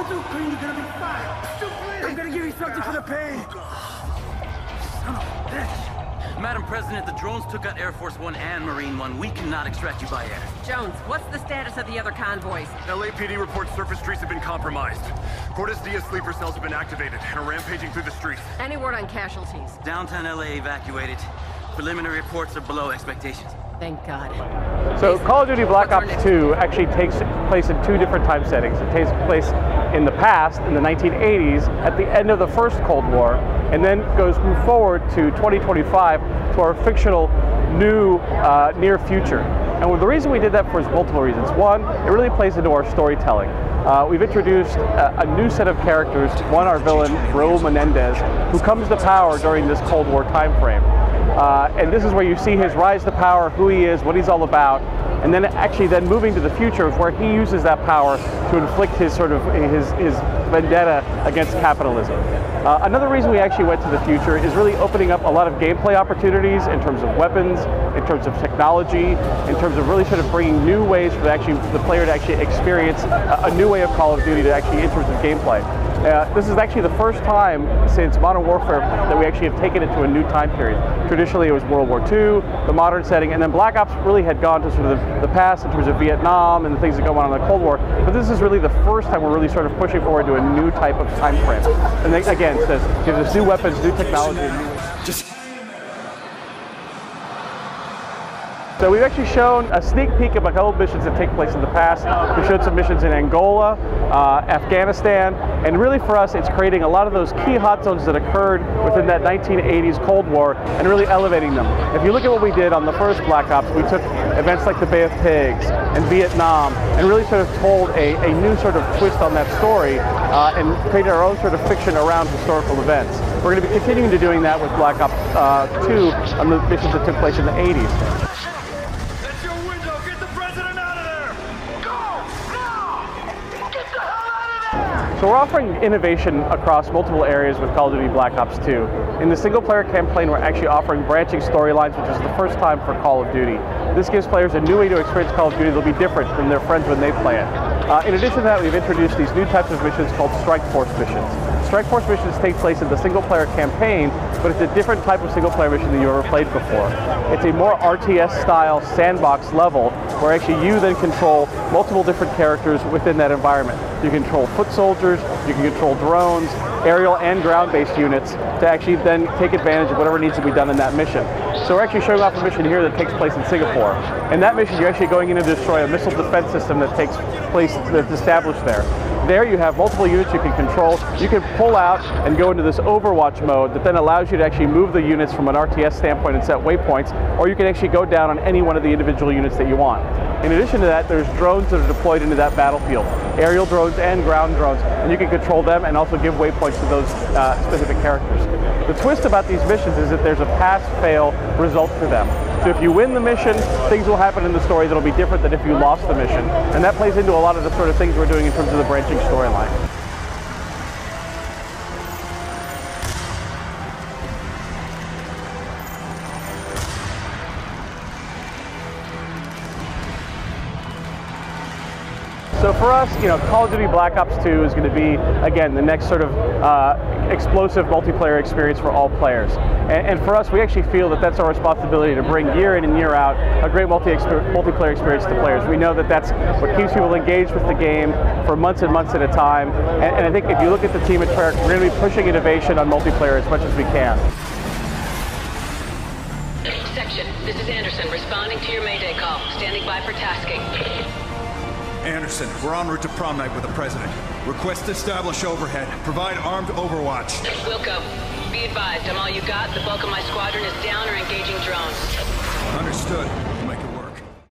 too clean, you're gonna be fine. Too clean. I'm gonna give you something for the pain. Son of a bitch. Madam President, the drones took out Air Force One and Marine One. We cannot extract you by air. Jones, what's the status of the other convoys? LAPD reports surface streets have been compromised. Cortes Diaz sleeper cells have been activated and are rampaging through the streets. Any word on casualties? Downtown LA evacuated. Preliminary reports are below expectations. Thank God. So Call of Duty Black Ops 2 actually takes place in two different time settings. It takes place in the past, in the 1980s, at the end of the first Cold War, and then move forward to 2025 to our fictional new near future. And the reason we did that for is multiple reasons. One, it really plays into our storytelling. We've introduced a new set of characters. One, our villain, Raul Menendez, who comes to power during this Cold War time frame. And this is where you see his rise to power, who he is, what he's all about, and then actually then moving to the future of where he uses that power to inflict his sort of his vendetta against capitalism. Another reason we actually went to the future is really opening up a lot of gameplay opportunities in terms of weapons, in terms of technology, in terms of really sort of bringing new ways for the player to actually experience a new way of Call of Duty to actually in terms of gameplay. This is actually the first time since Modern Warfare that we actually have taken it to a new time period. Traditionally it was World War II, the modern setting, and then Black Ops really had gone to sort of the past in terms of Vietnam and the things that go on in the Cold War, but this is really the first time we're really sort of pushing forward to a new type of time frame. And then, again, it gives us new weapons, new technology. So we've actually shown a sneak peek of a couple of missions that take place in the past. We showed some missions in Angola, Afghanistan, and really for us it's creating a lot of those key hot zones that occurred within that 1980s Cold War and really elevating them. If you look at what we did on the first Black Ops, we took events like the Bay of Pigs and Vietnam and really sort of told a new sort of twist on that story and created our own sort of fiction around historical events. We're going to be continuing to doing that with Black Ops 2 on the missions that took place in the 80s. So we're offering innovation across multiple areas with Call of Duty Black Ops 2. In the single-player campaign, we're actually offering branching storylines, which is the first time for Call of Duty. This gives players a new way to experience Call of Duty that'll be different from their friends when they play it. In addition to that, we've introduced these new types of missions called Strike Force missions. Strike Force missions take place in the single-player campaign, but it's a different type of single-player mission than you've ever played before. It's a more RTS-style sandbox level where actually you then control multiple different characters within that environment. You control foot soldiers, you can control drones, aerial and ground-based units to actually then take advantage of whatever needs to be done in that mission. So we're actually showing off a mission here that takes place in Singapore. In that mission, you're actually going in to destroy a missile defense system that takes place, that's established there. There you have multiple units you can control. You can pull out and go into this Overwatch mode that then allows you to actually move the units from an RTS standpoint and set waypoints, or you can actually go down on any one of the individual units that you want. In addition to that, there's drones that are deployed into that battlefield, aerial drones and ground drones, and you can control them and also give waypoints to those specific characters. The twist about these missions is that there's a pass-fail result for them. So if you win the mission, things will happen in the story that'll be different than if you lost the mission. And that plays into a lot of the sort of things we're doing in terms of the branching storyline. So for us, Call of Duty Black Ops 2 is going to be, again, the next sort of explosive multiplayer experience for all players. And for us, we actually feel that that's our responsibility to bring year in and year out a great multiplayer experience to players. We know that that's what keeps people engaged with the game for months and months at a time. And I think if you look at the team at Treyarch, we're going to be pushing innovation on multiplayer as much as we can. Section, this is Anderson, responding to your Mayday call. Standing by for tasking. Anderson, we're en route to prom night with the President. Request to establish overhead. Provide armed overwatch. Wilco, be advised, I'm all you got. The bulk of my squadron is down or engaging drones. Understood.